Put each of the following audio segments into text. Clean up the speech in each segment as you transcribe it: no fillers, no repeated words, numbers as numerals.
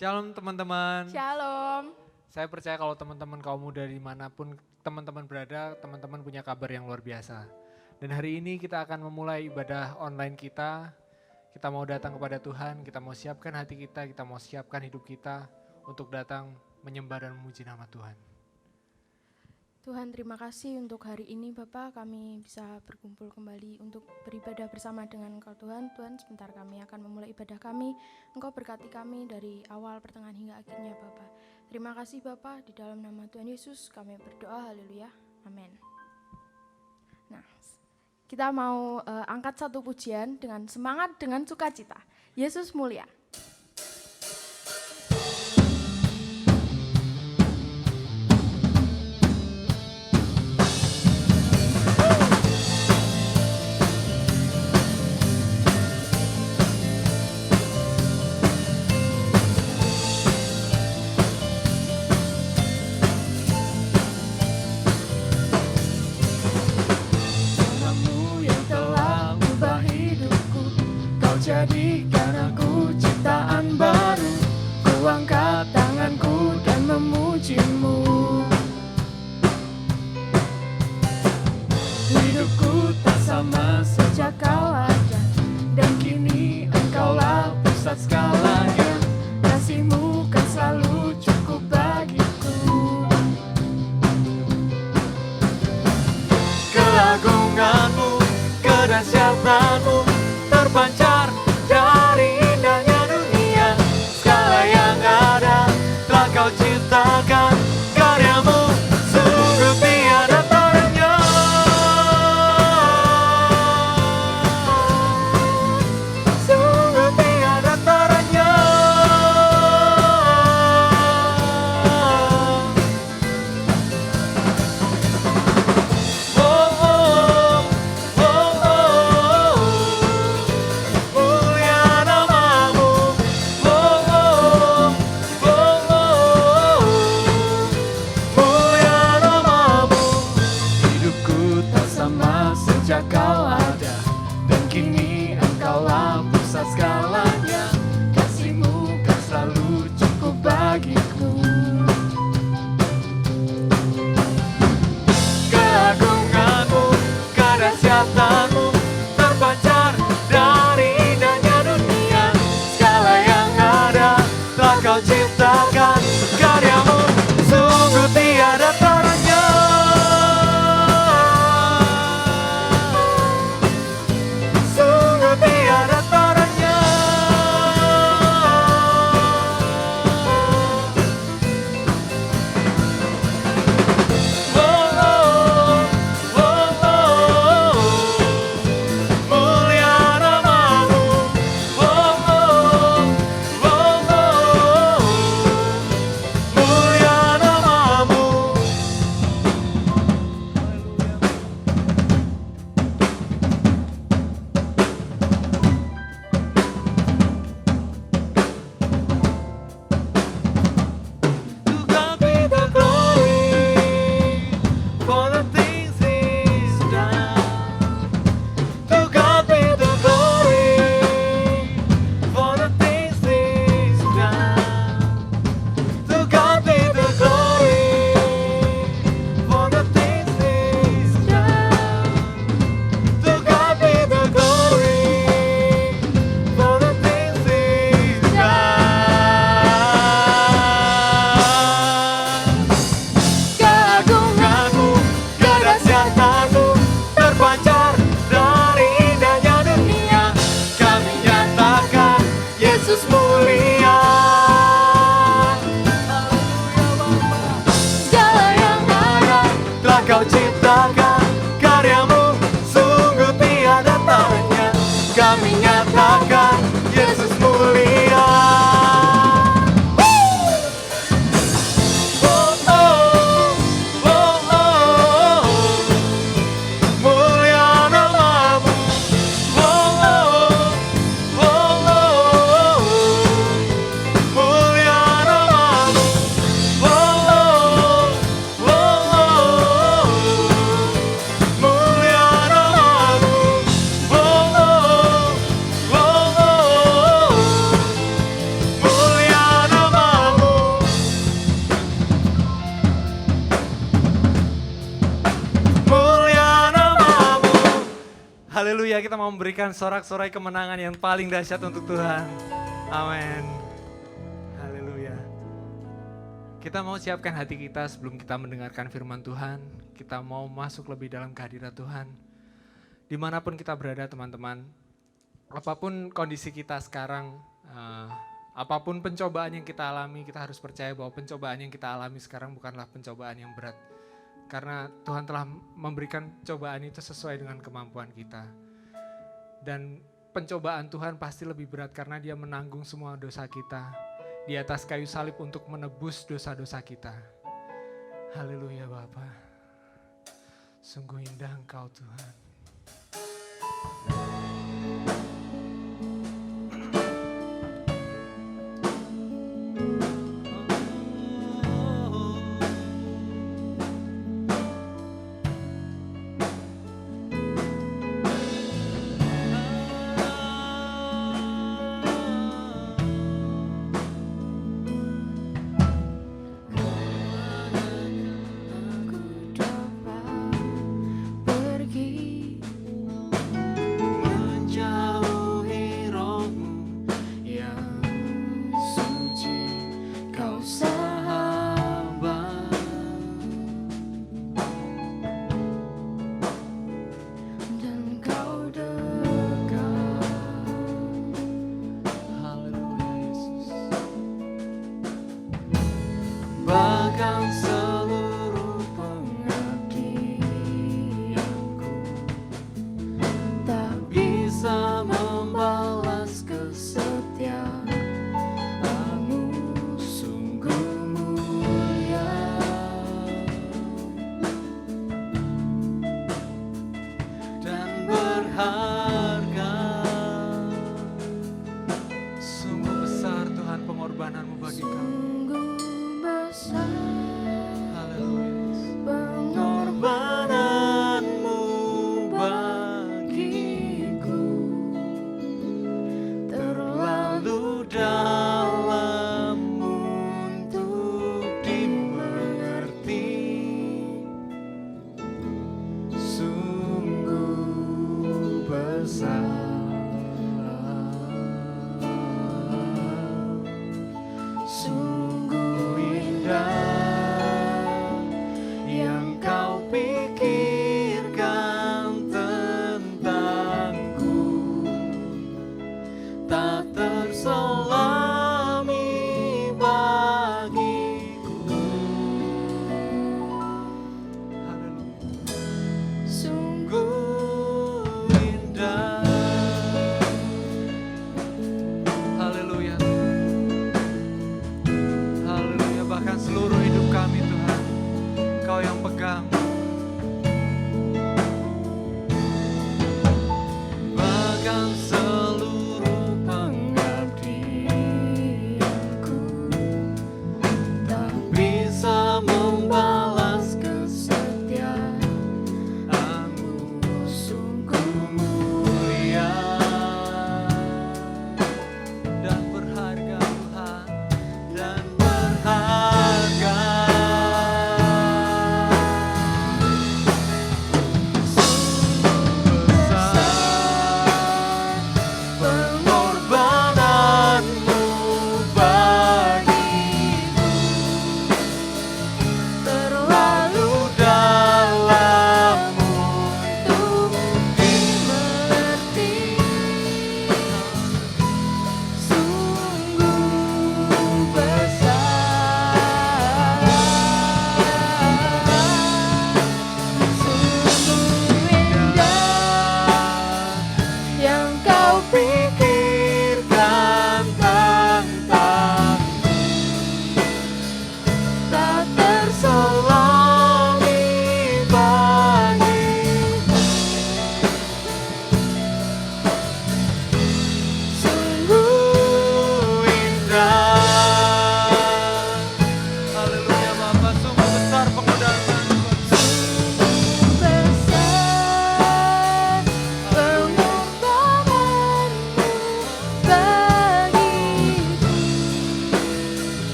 Shalom teman-teman. Shalom. Saya percaya kalau teman-teman kaum muda dimanapun teman-teman berada, teman-teman punya kabar yang luar biasa. Dan hari ini kita akan memulai ibadah online kita. Kita mau datang kepada Tuhan, kita mau siapkan hati kita mau siapkan hidup kita untuk datang menyembah dan memuji nama Tuhan. Tuhan, terima kasih untuk hari ini Bapak, kami bisa berkumpul kembali untuk beribadah bersama dengan Engkau Tuhan. Tuhan, sebentar kami akan memulai ibadah kami. Engkau berkati kami dari awal, pertengahan hingga akhirnya Bapak. Terima kasih Bapak, di dalam nama Tuhan Yesus kami berdoa, haleluya, amin. Nah, kita mau angkat satu pujian dengan semangat, dengan sukacita. Yesus mulia. Jadikan aku ciptaan baru, ku angkat tanganku dan memujimu. Hidupku tak sama sejak kau ada, dan kini engkaulah pusat segalanya. Kasih-Mu kan selalu cukup bagiku. Keagungan-Mu, kedahsyatan-Mu terpancar dari indahnya dunia. Segala yang ada telah Kau ciptakan, karya-Mu sungguh tiada taranya. Sungguh tiada taranya. Oh, oh, oh, oh, oh. Haleluya, kita mau memberikan sorak-sorai kemenangan yang paling dahsyat untuk Tuhan. Amin. Haleluya. Kita mau siapkan hati kita sebelum kita mendengarkan firman Tuhan. Kita mau masuk lebih dalam kehadirat Tuhan. Dimanapun kita berada teman-teman, apapun kondisi kita sekarang, apapun pencobaan yang kita alami, kita harus percaya bahwa pencobaan yang kita alami sekarang bukanlah pencobaan yang berat. Karena Tuhan telah memberikan cobaan itu sesuai dengan kemampuan kita. Dan pencobaan Tuhan pasti lebih berat karena Dia menanggung semua dosa kita di atas kayu salib untuk menebus dosa-dosa kita. Haleluya Bapa. Sungguh indah Engkau Tuhan. Aku dapat pergi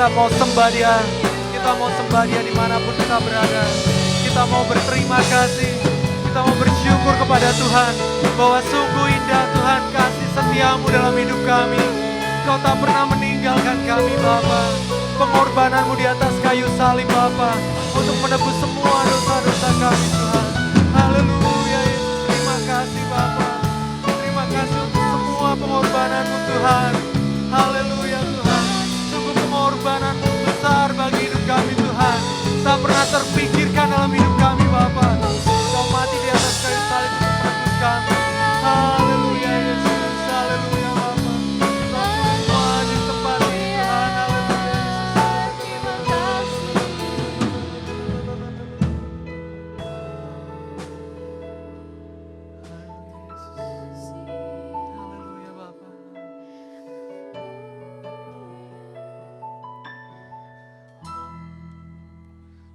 Kita mau sembah Dia, kita mau sembah Dia dimanapun kita berada. Kita mau berterima kasih, kita mau bersyukur kepada Tuhan bahwa sungguh indah Tuhan kasih setiamu dalam hidup kami. Kau tak pernah meninggalkan kami Bapa. Pengorbananmu di atas kayu salib Bapa untuk menebus semua dosa-dosa kami Tuhan. Haleluya Yesus, terima kasih Bapa. Terima kasih untuk semua pengorbananmu Tuhan. Haleluya Tuhan. Sungguh pengorbananmu besar bagi hidup kami Tuhan. Tak pernah terpikirkan dalam hidup kami Bapa. Kau mati di atas kayu salib untuk menebus kami. Haleluya Yesus, haleluya Bapa. Kau semua di tempat ini Tuhan. Haleluya Yesus. Terima kasih. Haleluya Bapa.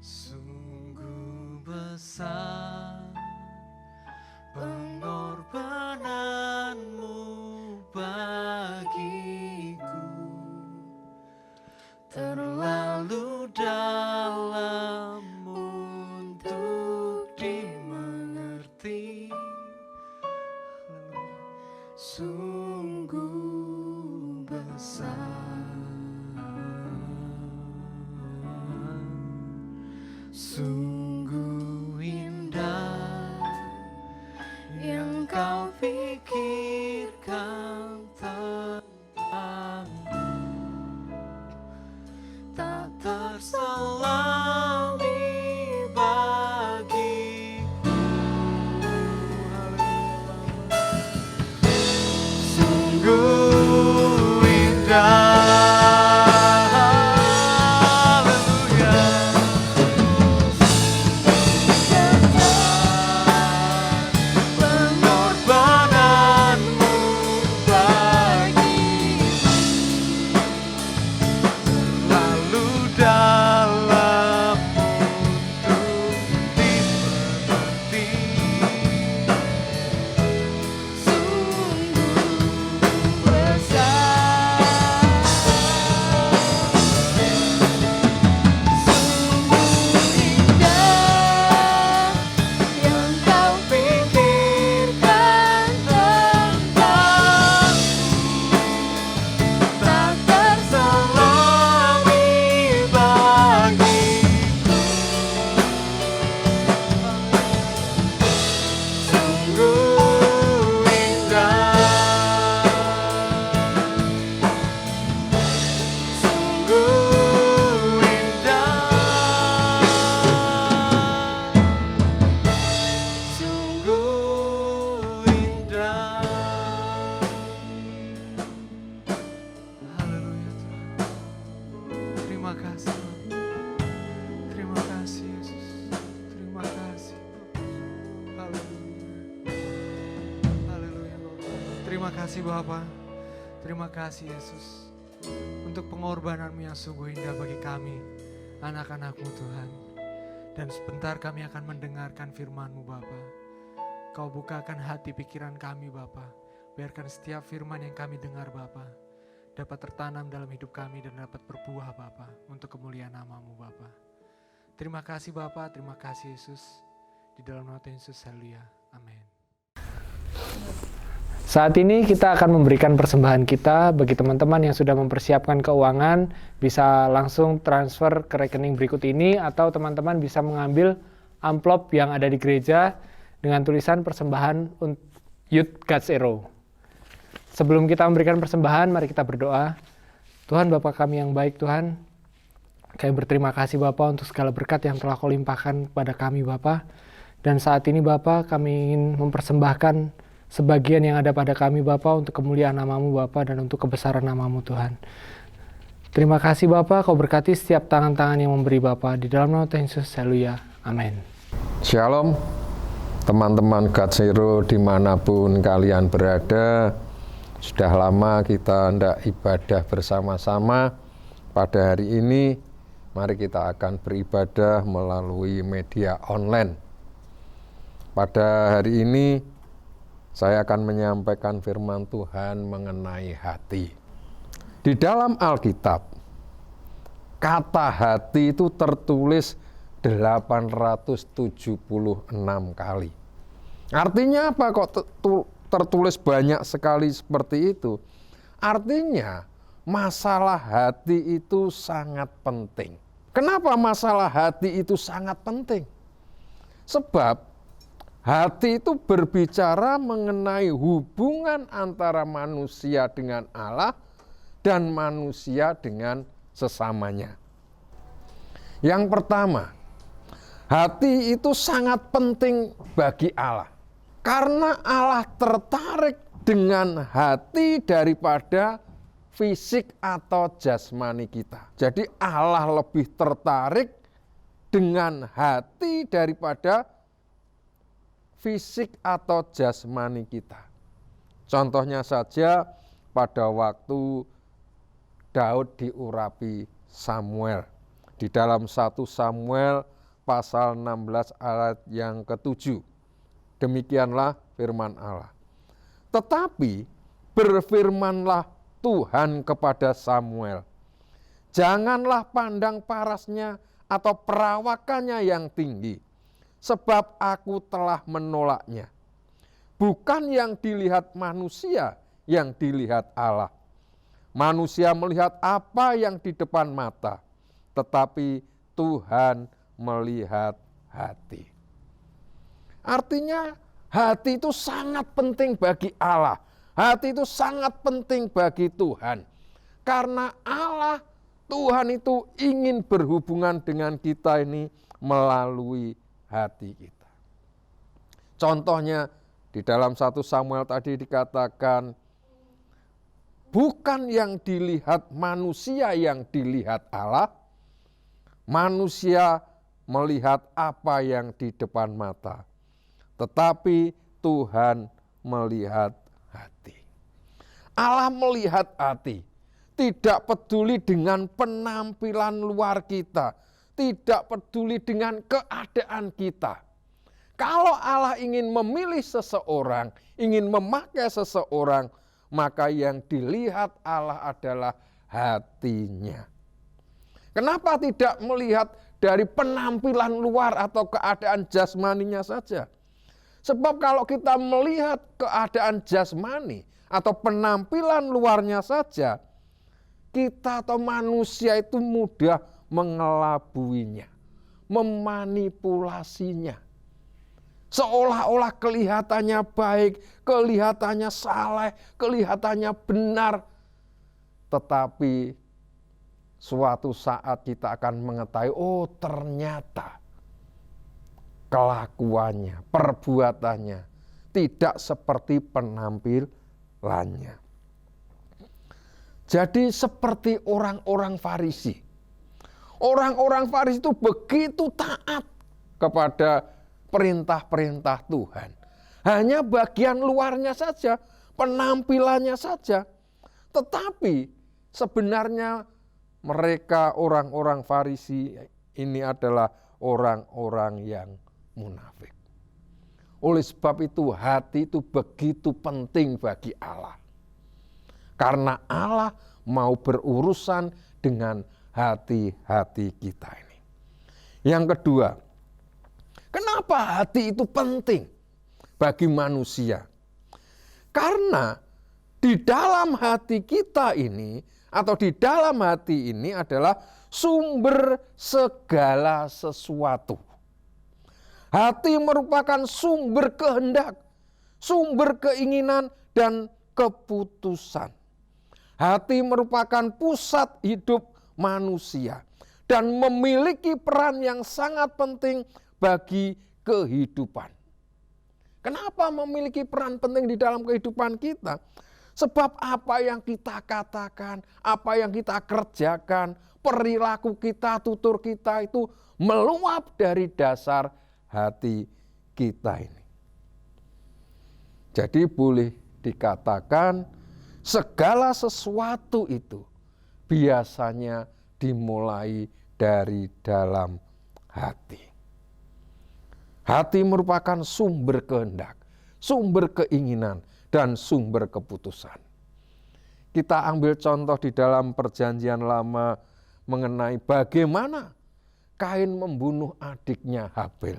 Sungguh besar pengorbananmu bagiku, terlalu dalam untuk dimengerti. Sungguh besar, sungguh indah yang kau pikirkan tentangku, tak terselami bagiku. Sungguh indah, haleluya. Pengorbananmu bagiku, lalu dalam untuk dimengerti. Sungguh besar, sungguh indah yang kau pikirkan tentangku, tak terselami bagiku. Sungguh indah, sungguh indah, sungguh indah. Haleluya Tuhan. Terima kasih Bapa. Terima kasih Yesus. Terima kasih. Haleluya. Haleluya Bapa. Terima kasih Bapa. Terima kasih Yesus untuk pengorbananmu yang sungguh indah bagi kami, anak-anakmu Tuhan. Dan sebentar kami akan mendengarkan firman-Mu Bapa. Kau bukakan hati pikiran kami Bapa. Biarkan setiap firman yang kami dengar Bapa dapat tertanam dalam hidup kami dan dapat berbuah Bapa untuk kemuliaan nama-Mu Bapa. Terima kasih Bapa, terima kasih Yesus. Di dalam nama Tuhan Yesus, haleluya. Amin. Saat ini kita akan memberikan persembahan kita bagi teman-teman yang sudah mempersiapkan keuangan, bisa langsung transfer ke rekening berikut ini, atau teman-teman bisa mengambil amplop yang ada di gereja dengan tulisan persembahan Youth God's Arrow. Sebelum kita memberikan persembahan, mari kita berdoa. Tuhan Bapa kami yang baik Tuhan, kami berterima kasih Bapa untuk segala berkat yang telah Kau limpahkan kepada kami Bapa. Dan saat ini Bapa, kami ingin mempersembahkan sebagian yang ada pada kami Bapa untuk kemuliaan nama-Mu Bapa dan untuk kebesaran nama-Mu Tuhan. Terima kasih Bapa, Kau berkati setiap tangan-tangan yang memberi Bapa. Di dalam nama Tuhan Yesus, haleluya. Amin. Shalom, teman-teman God's Hero dimanapun kalian berada. Sudah lama kita hendak ibadah bersama-sama. Pada hari ini, mari kita akan beribadah melalui media online. Pada hari ini, saya akan menyampaikan firman Tuhan mengenai hati. Di dalam Alkitab, kata hati itu tertulis 876 kali. Artinya apa kok tertulis banyak sekali seperti itu? Artinya masalah hati itu sangat penting. Kenapa masalah hati itu sangat penting? Sebab hati itu berbicara mengenai hubungan antara manusia dengan Allah dan manusia dengan sesamanya. Yang pertama, hati itu sangat penting bagi Allah. Karena Allah tertarik dengan hati daripada fisik atau jasmani kita. Jadi Allah lebih tertarik dengan hati daripada fisik atau jasmani kita. Contohnya saja pada waktu Daud diurapi Samuel. Di dalam 1 Samuel pasal 16 ayat yang ke-7. Demikianlah firman Allah. Tetapi berfirmanlah Tuhan kepada Samuel, janganlah pandang parasnya atau perawakannya yang tinggi, sebab aku telah menolaknya. Bukan yang dilihat manusia, yang dilihat Allah. Manusia melihat apa yang di depan mata, tetapi Tuhan melihat hati. Artinya hati itu sangat penting bagi Allah. Hati itu sangat penting bagi Tuhan. Karena Allah, Tuhan itu ingin berhubungan dengan kita ini melalui hati kita. Contohnya di dalam 1 Samuel tadi dikatakan, bukan yang dilihat manusia yang dilihat Allah, manusia melihat apa yang di depan mata, tetapi Tuhan melihat hati. Allah melihat hati, tidak peduli dengan penampilan luar kita, tidak peduli dengan keadaan kita. Kalau Allah ingin memilih seseorang, ingin memakai seseorang, maka yang dilihat Allah adalah hatinya. Kenapa tidak melihat dari penampilan luar atau keadaan jasmaninya saja? Sebab kalau kita melihat keadaan jasmani atau penampilan luarnya saja, kita atau manusia itu mudah mengelabuinya, memanipulasinya. Seolah-olah kelihatannya baik, kelihatannya saleh, kelihatannya benar. Tetapi suatu saat kita akan mengetahui, oh ternyata kelakuannya, perbuatannya tidak seperti penampilannya. Jadi seperti orang-orang Farisi. Orang-orang Farisi itu begitu taat kepada perintah-perintah Tuhan. Hanya bagian luarnya saja, penampilannya saja. Tetapi sebenarnya mereka orang-orang Farisi ini adalah orang-orang yang munafik. Oleh sebab itu hati itu begitu penting bagi Allah. Karena Allah mau berurusan dengan hati-hati kita ini. Yang kedua, kenapa hati itu penting bagi manusia? Karena di dalam hati kita ini, atau di dalam hati ini adalah sumber segala sesuatu. Hati merupakan sumber kehendak, sumber keinginan dan keputusan. Hati merupakan pusat hidup manusia dan memiliki peran yang sangat penting bagi kehidupan. Kenapa memiliki peran penting di dalam kehidupan kita? Sebab apa yang kita katakan, apa yang kita kerjakan, perilaku kita, tutur kita itu meluap dari dasar hati kita ini. Jadi boleh dikatakan segala sesuatu itu biasanya dimulai dari dalam hati. Hati merupakan sumber kehendak, sumber keinginan, dan sumber keputusan. Kita ambil contoh di dalam Perjanjian Lama mengenai bagaimana Kain membunuh adiknya Habel.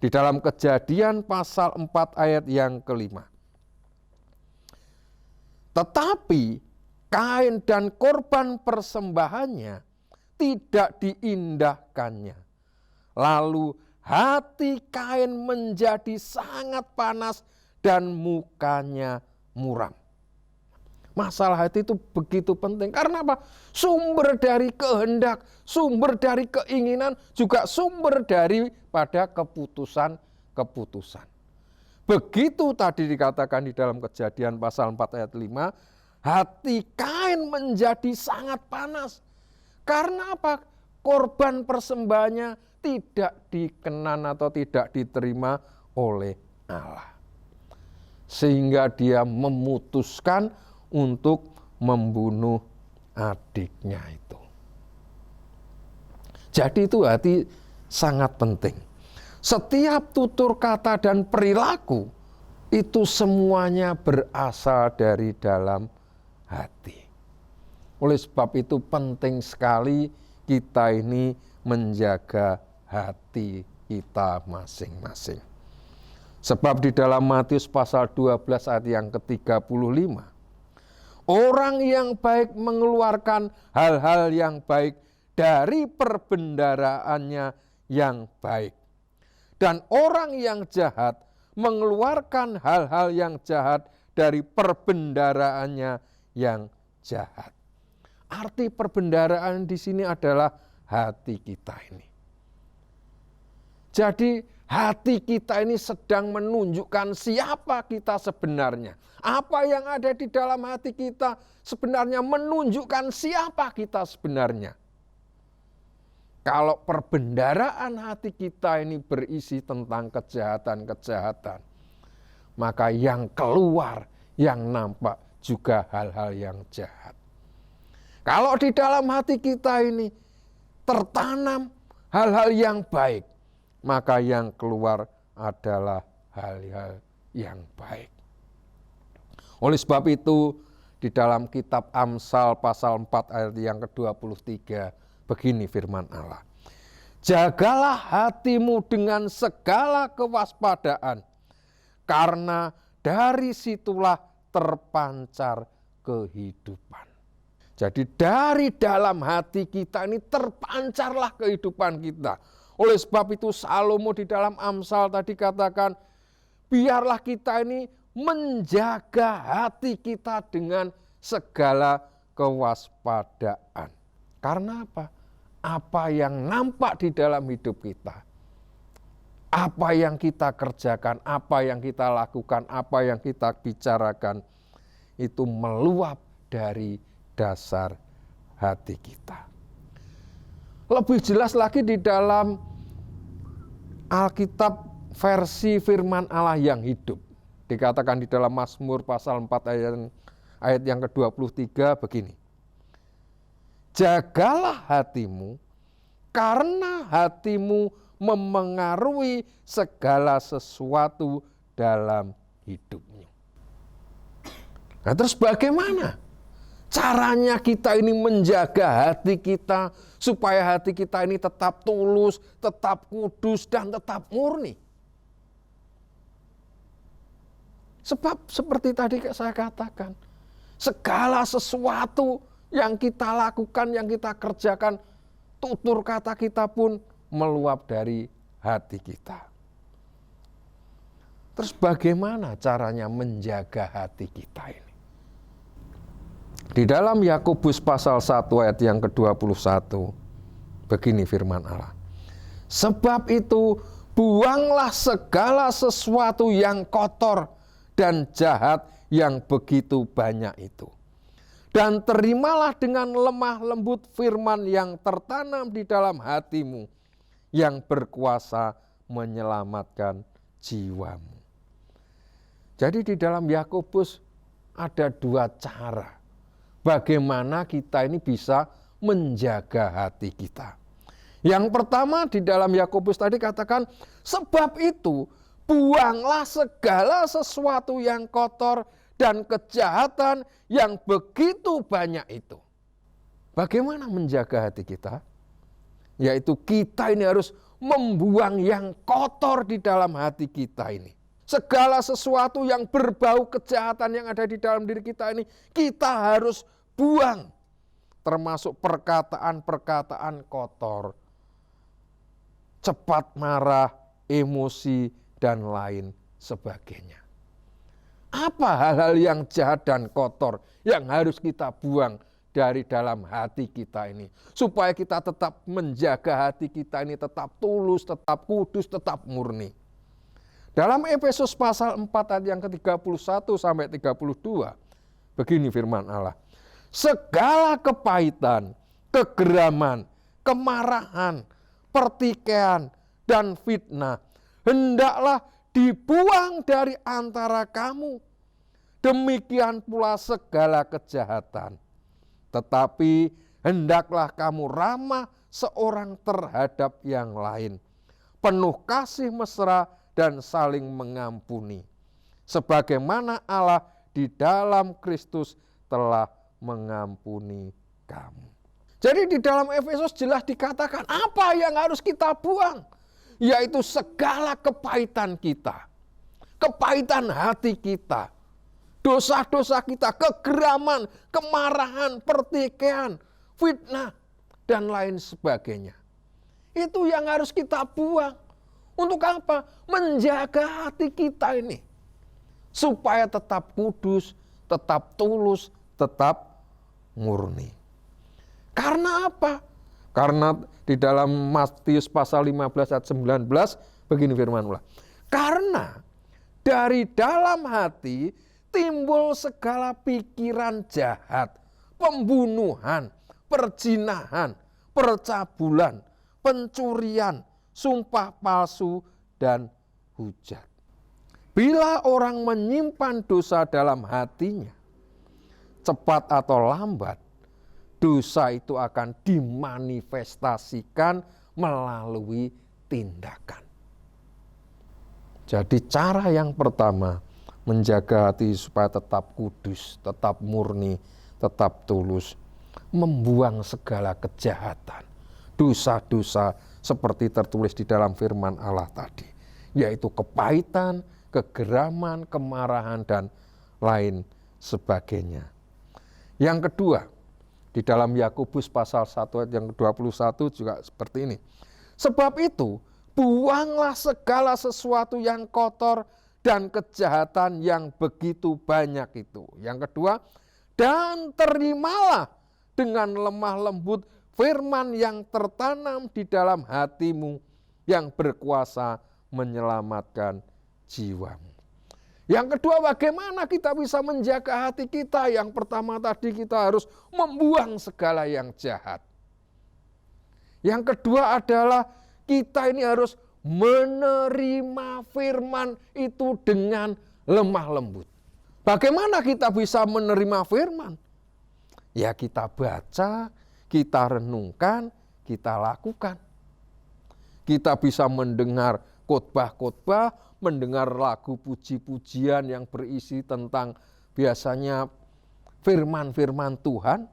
Di dalam Kejadian pasal 4 ayat yang kelima. Tetapi Kain dan korban persembahannya tidak diindahkannya. Lalu hati Kain menjadi sangat panas dan mukanya muram. Masalah hati itu begitu penting. Karena apa? Sumber dari kehendak, sumber dari keinginan, juga sumber daripada keputusan-keputusan. Begitu tadi dikatakan di dalam Kejadian pasal 4 ayat 5, hati Kain menjadi sangat panas. Karena apa? Korban persembahannya tidak dikenan atau tidak diterima oleh Allah. Sehingga dia memutuskan untuk membunuh adiknya itu. Jadi itu hati sangat penting. Setiap tutur kata dan perilaku itu semuanya berasal dari dalam hati. Oleh sebab itu penting sekali kita ini menjaga hati kita masing-masing. Sebab di dalam Matius pasal 12 ayat yang ke-35, orang yang baik mengeluarkan hal-hal yang baik dari perbendaraannya yang baik. Dan orang yang jahat mengeluarkan hal-hal yang jahat dari perbendaraannya yang jahat. Arti perbendaraan di sini adalah hati kita ini. Jadi hati kita ini sedang menunjukkan siapa kita sebenarnya. Apa yang ada di dalam hati kita sebenarnya menunjukkan siapa kita sebenarnya. Kalau perbendaraan hati kita ini berisi tentang kejahatan-kejahatan, maka yang keluar, yang nampak juga hal-hal yang jahat. Kalau di dalam hati kita ini tertanam hal-hal yang baik, maka yang keluar adalah hal-hal yang baik. Oleh sebab itu, di dalam kitab Amsal pasal 4 ayat yang ke-23, begini firman Allah. Jagalah hatimu dengan segala kewaspadaan, karena dari situlah terpancar kehidupan. Jadi dari dalam hati kita ini terpancarlah kehidupan kita. Oleh sebab itu Salomo di dalam Amsal tadi katakan, biarlah kita ini menjaga hati kita dengan segala kewaspadaan. Karena apa? Apa yang nampak di dalam hidup kita, apa yang kita kerjakan, apa yang kita lakukan, apa yang kita bicarakan, itu meluap dari dasar hati kita. Lebih jelas lagi di dalam Alkitab versi firman Allah yang hidup. Dikatakan di dalam Mazmur pasal 4 ayat yang ke-23 begini. Jagalah hatimu, karena hatimu memengaruhi segala sesuatu dalam hidupmu. Nah terus bagaimana caranya kita ini menjaga hati kita supaya hati kita ini tetap tulus, tetap kudus, dan tetap murni? Sebab seperti tadi saya katakan, segala sesuatu yang kita lakukan, yang kita kerjakan, tutur kata kita pun meluap dari hati kita. Terus bagaimana caranya menjaga hati kita ini? Di dalam Yakobus pasal 1 ayat yang ke-21, begini firman Allah. Sebab itu buanglah segala sesuatu yang kotor dan jahat yang begitu banyak itu. Dan terimalah dengan lemah lembut firman yang tertanam di dalam hatimu, yang berkuasa menyelamatkan jiwamu. Jadi di dalam Yakobus ada dua cara bagaimana kita ini bisa menjaga hati kita. Yang pertama di dalam Yakobus tadi katakan, sebab itu buanglah segala sesuatu yang kotor dan kejahatan yang begitu banyak itu. Bagaimana menjaga hati kita? Yaitu kita ini harus membuang yang kotor di dalam hati kita ini. Segala sesuatu yang berbau kejahatan yang ada di dalam diri kita ini, kita harus buang. Termasuk perkataan-perkataan kotor, cepat marah, emosi, dan lain sebagainya. Apa hal-hal yang jahat dan kotor yang harus kita buang dari dalam hati kita ini, supaya kita tetap menjaga hati kita ini tetap tulus, tetap kudus, tetap murni. Dalam Efesus pasal 4 ayat yang ke-31 sampai 32, begini firman Allah. Segala kepahitan, kegeraman, kemarahan, pertikaian, dan fitnah hendaklah dibuang dari antara kamu. Demikian pula segala kejahatan. Tetapi hendaklah kamu ramah seorang terhadap yang lain, penuh kasih mesra dan saling mengampuni, sebagaimana Allah di dalam Kristus telah mengampuni kamu. Jadi di dalam Efesus jelas dikatakan apa yang harus kita buang, yaitu segala kepahitan kita, kepahitan hati kita, dosa-dosa kita, kegeraman, kemarahan, pertikaian, fitnah, dan lain sebagainya. Itu yang harus kita buang. Untuk apa? Menjaga hati kita ini. Supaya tetap kudus, tetap tulus, tetap murni. Karena apa? Karena di dalam Matius pasal 15 ayat 19 begini firman Allah. Karena dari dalam hati timbul segala pikiran jahat, pembunuhan, perzinahan, percabulan, pencurian, sumpah palsu, dan hujat. Bila orang menyimpan dosa dalam hatinya, cepat atau lambat, dosa itu akan dimanifestasikan melalui tindakan. Jadi cara yang pertama, menjaga hati supaya tetap kudus, tetap murni, tetap tulus, membuang segala kejahatan, dosa-dosa seperti tertulis di dalam firman Allah tadi, yaitu kepahitan, kegeraman, kemarahan, dan lain sebagainya. Yang kedua, di dalam Yakobus pasal 1 ayat yang ke-21 juga seperti ini. Sebab itu, buanglah segala sesuatu yang kotor dan kejahatan yang begitu banyak itu. Yang kedua, dan terimalah dengan lemah lembut firman yang tertanam di dalam hatimu yang berkuasa menyelamatkan jiwamu. Yang kedua, bagaimana kita bisa menjaga hati kita? Yang pertama tadi kita harus membuang segala yang jahat. Yang kedua adalah kita ini harus menerima firman itu dengan lemah lembut. Bagaimana kita bisa menerima firman? Ya kita baca, kita renungkan, kita lakukan. Kita bisa mendengar khotbah-khotbah, mendengar lagu puji-pujian yang berisi tentang biasanya firman-firman Tuhan.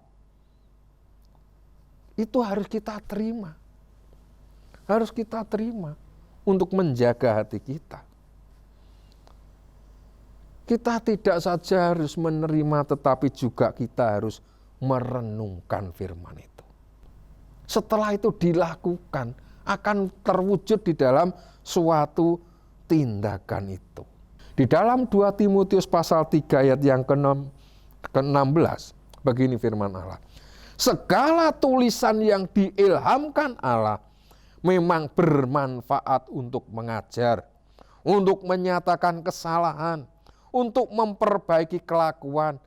Itu harus kita terima. Harus kita terima untuk menjaga hati kita. Kita tidak saja harus menerima, tetapi juga kita harus merenungkan firman itu. Setelah itu dilakukan, akan terwujud di dalam suatu tindakan itu. Di dalam 2 Timotius pasal 3 ayat yang ke-16, begini firman Allah. Segala tulisan yang diilhamkan Allah memang bermanfaat untuk mengajar, untuk menyatakan kesalahan, untuk memperbaiki kelakuan,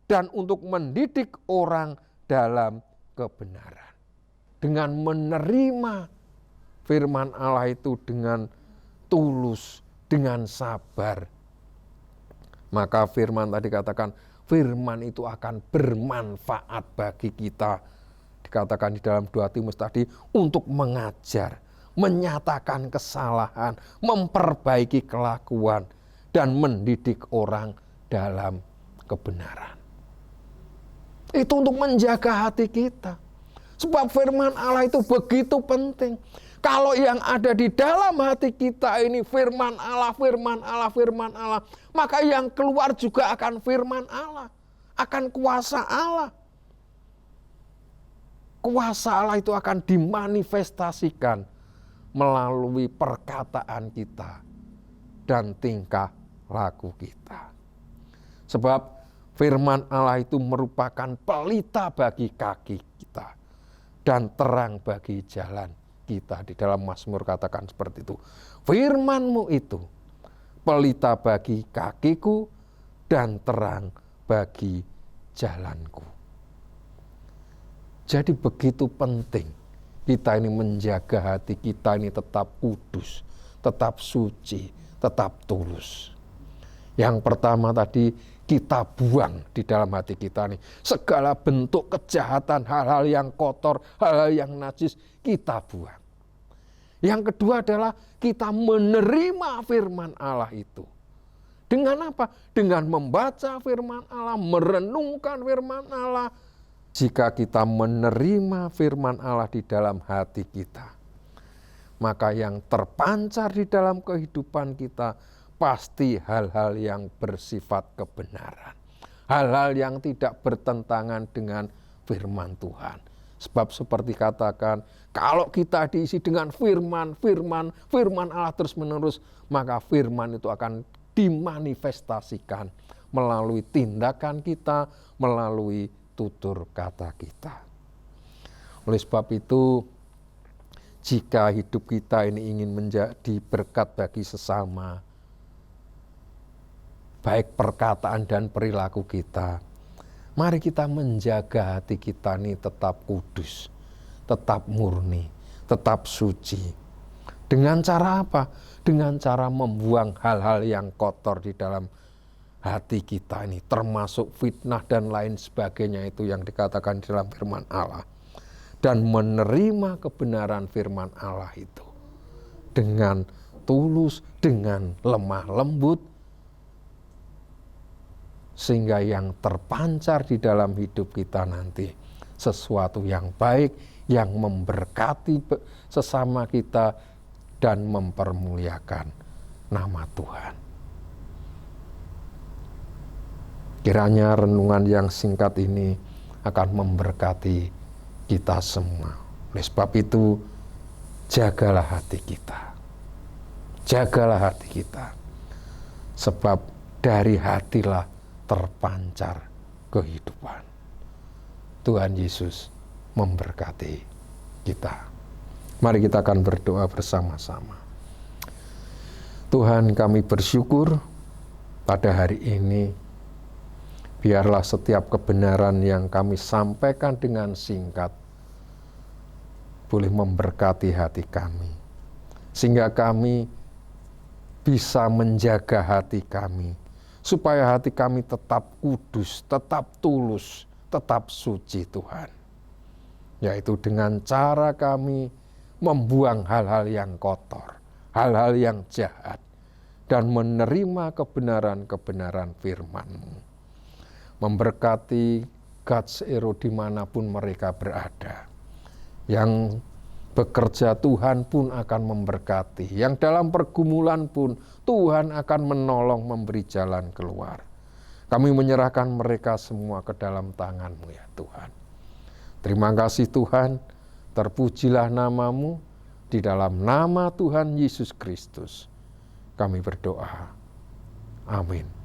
dan untuk mendidik orang dalam kebenaran. Dengan menerima firman Allah itu dengan tulus, dengan sabar, maka firman tadi katakan, firman itu akan bermanfaat bagi kita. Dikatakan di dalam 2 Timotius tadi, untuk mengajar, menyatakan kesalahan, memperbaiki kelakuan, dan mendidik orang dalam kebenaran. Itu untuk menjaga hati kita. Sebab firman Allah itu begitu penting. Kalau yang ada di dalam hati kita ini firman Allah, firman Allah, firman Allah, maka yang keluar juga akan firman Allah, akan kuasa Allah. Kuasa Allah itu akan dimanifestasikan melalui perkataan kita dan tingkah laku kita. Sebab firman Allah itu merupakan pelita bagi kaki kita dan terang bagi jalan kita. Di dalam Mazmur katakan seperti itu. Firman-Mu itu pelita bagi kakiku dan terang bagi jalanku. Jadi begitu penting kita ini menjaga hati kita ini tetap kudus, tetap suci, tetap tulus. Yang pertama tadi, kita buang di dalam hati kita nih segala bentuk kejahatan, hal-hal yang kotor, hal-hal yang najis, kita buang. Yang kedua adalah kita menerima firman Allah itu. Dengan apa? Dengan membaca firman Allah, merenungkan firman Allah. Jika kita menerima firman Allah di dalam hati kita, maka yang terpancar di dalam kehidupan kita pasti hal-hal yang bersifat kebenaran. Hal-hal yang tidak bertentangan dengan firman Tuhan. Sebab seperti katakan, kalau kita diisi dengan firman Allah terus menerus, maka firman itu akan dimanifestasikan melalui tindakan kita, melalui tutur kata kita. Oleh sebab itu, jika hidup kita ini ingin menjadi berkat bagi sesama, baik perkataan dan perilaku kita, mari kita menjaga hati kita ini tetap kudus, tetap murni, tetap suci. Dengan cara apa? Dengan cara membuang hal-hal yang kotor di dalam hati kita ini, termasuk fitnah dan lain sebagainya itu yang dikatakan di dalam firman Allah. Dan menerima kebenaran firman Allah itu dengan tulus, dengan lemah lembut, sehingga yang terpancar di dalam hidup kita nanti sesuatu yang baik, yang memberkati sesama kita dan mempermuliakan nama Tuhan. Kiranya renungan yang singkat ini akan memberkati kita semua. Oleh sebab itu, jagalah hati kita. Jagalah hati kita. Sebab dari hatilah terpancar kehidupan. Tuhan Yesus memberkati kita. Mari kita akan berdoa bersama-sama. Tuhan, kami bersyukur pada hari ini. Biarlah setiap kebenaran yang kami sampaikan dengan singkat boleh memberkati hati kami. Sehingga kami bisa menjaga hati kami. Supaya hati kami tetap kudus, tetap tulus, tetap suci Tuhan. Yaitu dengan cara kami membuang hal-hal yang kotor, hal-hal yang jahat. Dan menerima kebenaran-kebenaran firman-Mu. Memberkati God's Hero dimanapun mereka berada. Yang bekerja Tuhan pun akan memberkati. Yang dalam pergumulan pun Tuhan akan menolong memberi jalan keluar. Kami menyerahkan mereka semua ke dalam tangan-Mu ya Tuhan. Terima kasih Tuhan, terpujilah nama-Mu, di dalam nama Tuhan Yesus Kristus. Kami berdoa. Amin.